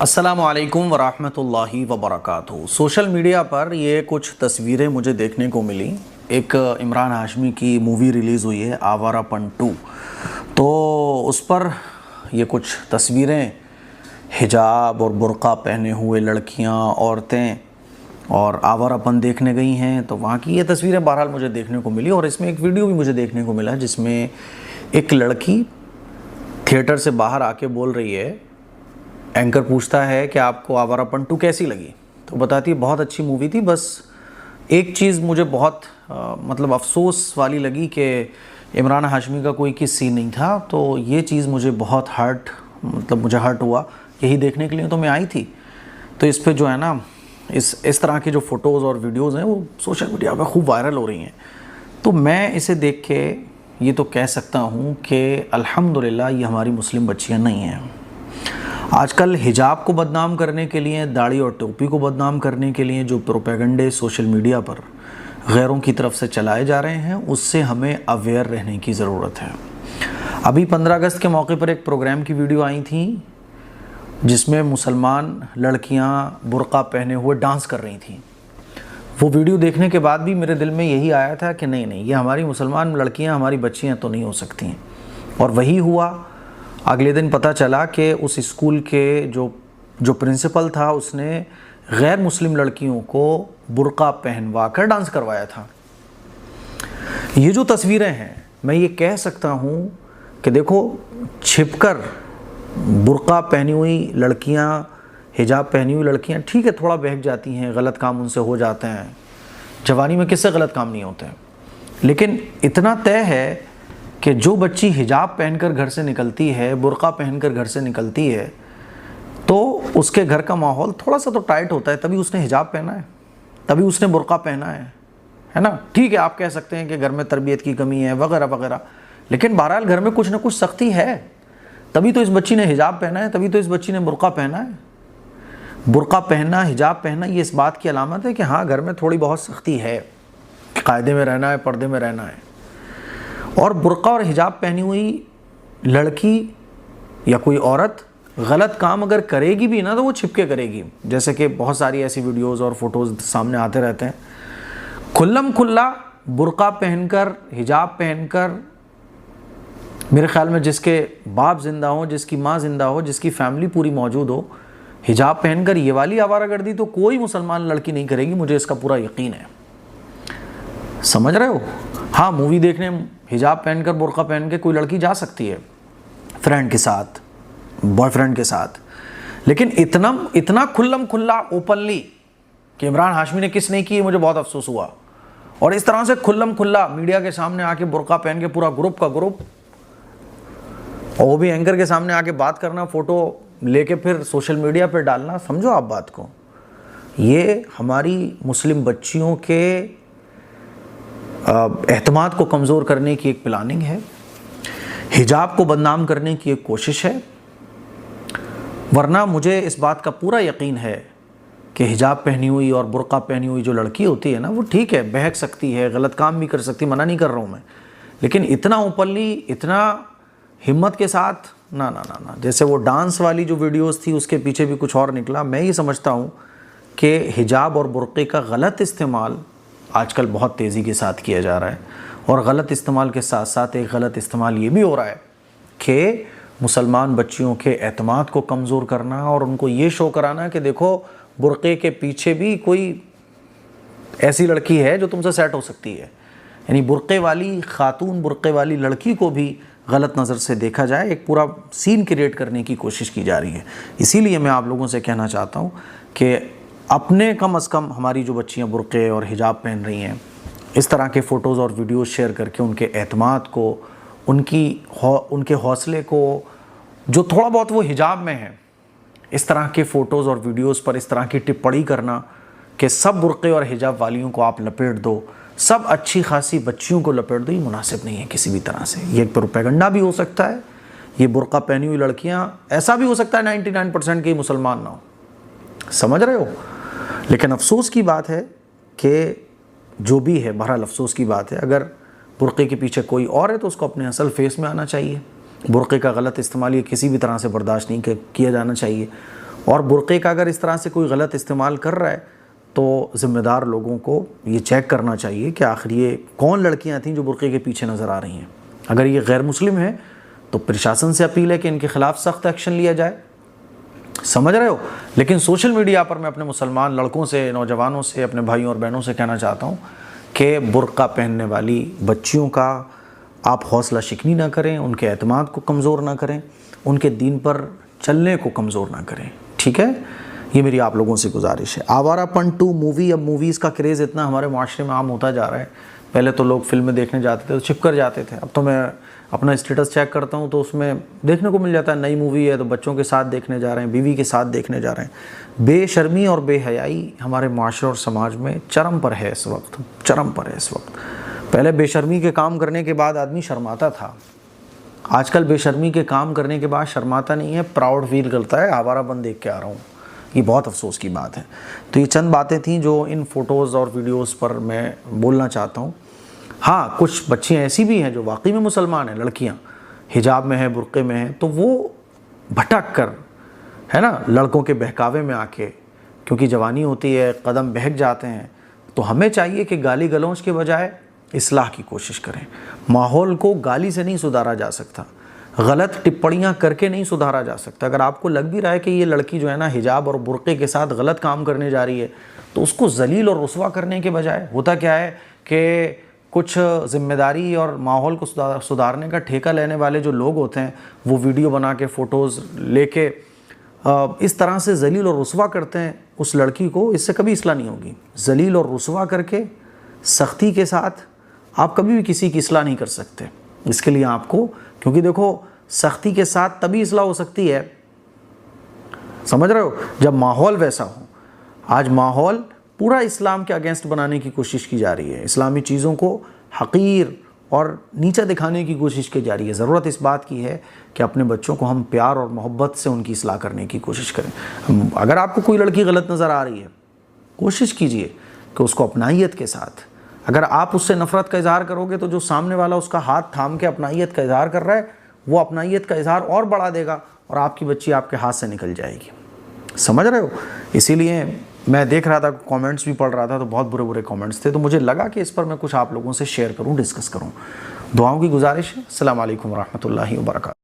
السلام علیکم ورحمۃ اللہ وبرکاتہ۔ سوشل میڈیا پر یہ کچھ تصویریں مجھے دیکھنے کو ملی۔ ایک عمران ہاشمی کی مووی ریلیز ہوئی ہے آوارہ پن 2، تو اس پر یہ کچھ تصویریں حجاب اور برقع پہنے ہوئے لڑکیاں، عورتیں اور آوارہ پن دیکھنے گئی ہیں، تو وہاں کی یہ تصویریں بہرحال مجھے دیکھنے کو ملی۔ اور اس میں ایک ویڈیو بھی مجھے دیکھنے کو ملا جس میں ایک لڑکی تھیٹر سے باہر آ کے بول رہی ہے، اینکر پوچھتا ہے کہ آپ کو آوارہ پن 2 کیسی لگی، تو بتاتی ہے بہت اچھی مووی تھی، بس ایک چیز مجھے بہت افسوس والی لگی کہ عمران ہاشمی کا کوئی کس سین نہیں تھا، تو یہ چیز مجھے بہت مجھے ہرٹ ہوا۔ یہی دیکھنے کے لیے تو میں آئی تھی۔ تو اس پہ جو ہے نا اس طرح کی جو فوٹوز اور ویڈیوز ہیں وہ سوشل میڈیا پہ خوب وائرل ہو رہی ہیں، تو میں اسے دیکھ کے یہ تو کہہ سکتا ہوں کہ الحمدللہ یہ ہماری مسلم بچیاں نہیں ہیں۔ آج کل حجاب کو بدنام کرنے کے لیے، داڑھی اور ٹوپی کو بدنام کرنے کے لیے جو پروپیگنڈے سوشل میڈیا پر غیروں کی طرف سے چلائے جا رہے ہیں، اس سے ہمیں اویئر رہنے کی ضرورت ہے۔ ابھی 15 اگست کے موقع پر ایک پروگرام کی ویڈیو آئی تھی جس میں مسلمان لڑکیاں برقع پہنے ہوئے ڈانس کر رہی تھیں۔ وہ ویڈیو دیکھنے کے بعد بھی میرے دل میں یہی آیا تھا کہ نہیں یہ ہماری مسلمان لڑکیاں، ہماری بچیاں تو نہیں ہو سکتی ہیں، اور وہی ہوا۔ اگلے دن پتہ چلا کہ اس اسکول کے جو پرنسپل تھا اس نے غیر مسلم لڑکیوں کو برقع پہنوا کر ڈانس کروایا تھا۔ یہ جو تصویریں ہیں، میں یہ کہہ سکتا ہوں کہ دیکھو، چھپ کر برقع پہنی ہوئی لڑکیاں، حجاب پہنی ہوئی لڑکیاں ٹھیک ہے، تھوڑا بہک جاتی ہیں، غلط کام ان سے ہو جاتے ہیں، جوانی میں کس سے غلط کام نہیں ہوتے ہیں، لیکن اتنا طے ہے کہ جو بچی حجاب پہن کر گھر سے نکلتی ہے، برقع پہن کر گھر سے نکلتی ہے، تو اس کے گھر کا ماحول تھوڑا سا تو ٹائٹ ہوتا ہے، تبھی اس نے حجاب پہنا ہے، تبھی اس نے برقع پہنا ہے نا۔ ٹھیک ہے، آپ کہہ سکتے ہیں کہ گھر میں تربیت کی کمی ہے وغیرہ وغیرہ، لیکن بہرحال گھر میں کچھ نہ کچھ سختی ہے، تبھی تو اس بچی نے حجاب پہنا ہے، تبھی تو اس بچی نے برقع پہنا ہے۔ برقع پہننا، حجاب پہننا، یہ اس بات کی علامت ہے کہ ہاں گھر میں تھوڑی بہت سختی ہے، قاعدے میں رہنا ہے، پردے میں رہنا ہے۔ اور برقع اور حجاب پہنی ہوئی لڑکی یا کوئی عورت غلط کام اگر کرے گی بھی نا تو وہ چھپ کے کرے گی، جیسے کہ بہت ساری ایسی ویڈیوز اور فوٹوز سامنے آتے رہتے ہیں۔ کھلم کھلا برقع پہن کر، حجاب پہن کر، میرے خیال میں جس کے باپ زندہ ہو، جس کی ماں زندہ ہو، جس کی فیملی پوری موجود ہو، حجاب پہن کر یہ والی آوارہ گردی تو کوئی مسلمان لڑکی نہیں کرے گی، مجھے اس کا پورا یقین ہے۔ سمجھ رہے ہو؟ ہاں، مووی دیکھنے حجاب پہن کر، برقع پہن کے کوئی لڑکی جا سکتی ہے فرینڈ کے ساتھ، بوائے فرینڈ کے ساتھ، لیکن اتنا کھلم کھلا اوپنلی کہ عمران ہاشمی نے کس نہیں کی، مجھے بہت افسوس ہوا۔ اور اس طرح سے کھلم کھلا میڈیا کے سامنے آ کے برقع پہن کے پورا گروپ کا گروپ، اور وہ بھی اینکر کے سامنے آ کے بات کرنا، فوٹو لے کے پھر سوشل میڈیا پہ ڈالنا، سمجھو آپ بات کو، یہ ہماری مسلم بچیوں کے اعتماد کو کمزور کرنے کی ایک پلاننگ ہے، حجاب کو بدنام کرنے کی ایک کوشش ہے۔ ورنہ مجھے اس بات کا پورا یقین ہے کہ حجاب پہنی ہوئی اور برقع پہنی ہوئی جو لڑکی ہوتی ہے نا، وہ ٹھیک ہے، بہک سکتی ہے، غلط کام بھی کر سکتی، منع نہیں کر رہا ہوں میں، لیکن اتنا اوپنلی، اتنا ہمت کے ساتھ نہ۔ جیسے وہ ڈانس والی جو ویڈیوز تھی اس کے پیچھے بھی کچھ اور نکلا۔ میں یہ سمجھتا ہوں کہ حجاب اور برقعے کا غلط استعمال آج کل بہت تیزی کے ساتھ کیا جا رہا ہے، اور غلط استعمال کے ساتھ ساتھ ایک غلط استعمال یہ بھی ہو رہا ہے کہ مسلمان بچیوں کے اعتماد کو کمزور کرنا، اور ان کو یہ شو کرانا کہ دیکھو برقعے کے پیچھے بھی کوئی ایسی لڑکی ہے جو تم سے سیٹ ہو سکتی ہے، یعنی برقعے والی خاتون، برقعے والی لڑکی کو بھی غلط نظر سے دیکھا جائے، ایک پورا سین کریٹ کرنے کی کوشش کی جا رہی ہے۔ اسی لیے میں آپ لوگوں سے کہنا چاہتا ہوں کہ اپنے کم از کم ہماری جو بچیاں برقعے اور حجاب پہن رہی ہیں، اس طرح کے فوٹوز اور ویڈیوز شیئر کر کے ان کے اعتماد کو، ان کے حوصلے کو، جو تھوڑا بہت وہ حجاب میں ہیں، اس طرح کے فوٹوز اور ویڈیوز پر اس طرح کی ٹپڑی کرنا کہ سب برقعے اور حجاب والیوں کو آپ لپیٹ دو، سب اچھی خاصی بچیوں کو لپیٹ دو، یہ مناسب نہیں ہے کسی بھی طرح سے۔ یہ پروپیگنڈا بھی ہو سکتا ہے، یہ برقع پہنی ہوئی لڑکیاں، ایسا بھی ہو سکتا ہے 99% کے مسلمان نہ ہو، سمجھ رہے ہو؟ لیکن افسوس کی بات ہے کہ جو بھی ہے، بہرحال افسوس کی بات ہے، اگر برقعے کے پیچھے کوئی اور ہے تو اس کو اپنے اصل فیس میں آنا چاہیے۔ برقعے کا غلط استعمال یہ کسی بھی طرح سے برداشت نہیں کیا جانا چاہیے، اور برقعے کا اگر اس طرح سے کوئی غلط استعمال کر رہا ہے تو ذمہ دار لوگوں کو یہ چیک کرنا چاہیے کہ آخر یہ کون لڑکیاں تھیں جو برقعے کے پیچھے نظر آ رہی ہیں. اگر یہ غیر مسلم ہیں تو پرشاسن سے اپیل ہے کہ ان کے خلاف سخت ایکشن لیا جائے. سمجھ رہے ہو؟ لیکن سوشل میڈیا پر میں اپنے مسلمان لڑکوں سے، نوجوانوں سے، اپنے بھائیوں اور بہنوں سے کہنا چاہتا ہوں کہ برقع پہننے والی بچیوں کا آپ حوصلہ شکنی نہ کریں، ان کے اعتماد کو کمزور نہ کریں، ان کے دین پر چلنے کو کمزور نہ کریں. ٹھیک ہے؟ یہ میری آپ لوگوں سے گزارش ہے. آوارہ پن 2 مووی، اب موویز کا کریز اتنا ہمارے معاشرے میں عام ہوتا جا رہا ہے. پہلے تو لوگ فلمیں دیکھنے جاتے تھے تو چھپ کر جاتے تھے. اب تو میں اپنا اسٹیٹس چیک کرتا ہوں تو اس میں دیکھنے کو مل جاتا ہے نئی مووی ہے تو بچوں کے ساتھ دیکھنے جا رہے ہیں، بیوی کے ساتھ دیکھنے جا رہے ہیں. بے شرمی اور بے حیائی ہمارے معاشرے اور سماج میں چرم پر ہے اس وقت، چرم پر ہے اس وقت. پہلے بے شرمی کے کام کرنے کے بعد آدمی شرماتا تھا، آج کل بے شرمی کے کام کرنے کے بعد شرماتا نہیں ہے، پراؤڈ فیل کرتا ہے آوارہ پن دیکھ کے آ رہا ہوں. یہ بہت افسوس کی بات ہے. تو یہ چند باتیں تھیں جو ان فوٹوز اور ویڈیوز پر میں بولنا چاہتا ہوں. ہاں کچھ بچیاں ایسی بھی ہیں جو واقعی میں مسلمان ہیں، لڑکیاں حجاب میں ہیں، برقعے میں ہیں، تو وہ بھٹک کر ہے نا لڑکوں کے بہکاوے میں آ کے، کیونکہ جوانی ہوتی ہے قدم بہک جاتے ہیں، تو ہمیں چاہیے کہ گالی گلوچ کے بجائے اصلاح کی کوشش کریں. ماحول کو گالی سے نہیں سدھارا جا سکتا، غلط ٹپڑیاں کر کے نہیں سدھارا جا سکتا. اگر آپ کو لگ بھی رہا ہے کہ یہ لڑکی جو ہے نا حجاب اور برقعے کے ساتھ غلط کام کرنے جا رہی ہے تو اس کو ذلیل اور رسوا کرنے کے بجائے ہوتا کیا ہے کہ کچھ ذمہ داری اور ماحول کو سدھارنے کا ٹھیکہ لینے والے جو لوگ ہوتے ہیں وہ ویڈیو بنا کے فوٹوز لے کے اس طرح سے ذلیل اور رسوا کرتے ہیں اس لڑکی کو. اس سے کبھی اصلاح نہیں ہوگی. ذلیل اور رسوا کر کے سختی کے ساتھ آپ کبھی بھی کسی کی اصلاح نہیں کر سکتے. اس کے لیے آپ کو، کیونکہ دیکھو سختی کے ساتھ تبھی اصلاح ہو سکتی ہے، سمجھ رہے ہو، جب ماحول ویسا ہو. آج ماحول پورا اسلام کے اگینسٹ بنانے کی کوشش کی جا رہی ہے، اسلامی چیزوں کو حقیر اور نیچا دکھانے کی کوشش کی جا رہی ہے. ضرورت اس بات کی ہے کہ اپنے بچوں کو ہم پیار اور محبت سے ان کی اصلاح کرنے کی کوشش کریں. اگر آپ کو کوئی لڑکی غلط نظر آ رہی ہے کوشش کیجئے کہ اس کو اپنائیت کے ساتھ، اگر آپ اس سے نفرت کا اظہار کرو گے تو جو سامنے والا اس کا ہاتھ تھام کے اپنائیت کا اظہار کر رہا ہے وہ اپنائیت کا اظہار اور بڑھا دے گا اور آپ کی بچی آپ کے ہاتھ سے نکل جائے گی. سمجھ رہے ہو؟ اسی لیے میں دیکھ رہا تھا، کامنٹس بھی پڑھ رہا تھا تو بہت برے برے کامنٹس تھے، تو مجھے لگا کہ اس پر میں کچھ آپ لوگوں سے شیئر کروں، ڈسکس کروں. دعاؤں کی گزارش ہے. السلام علیکم ورحمۃ اللہ وبرکاتہ.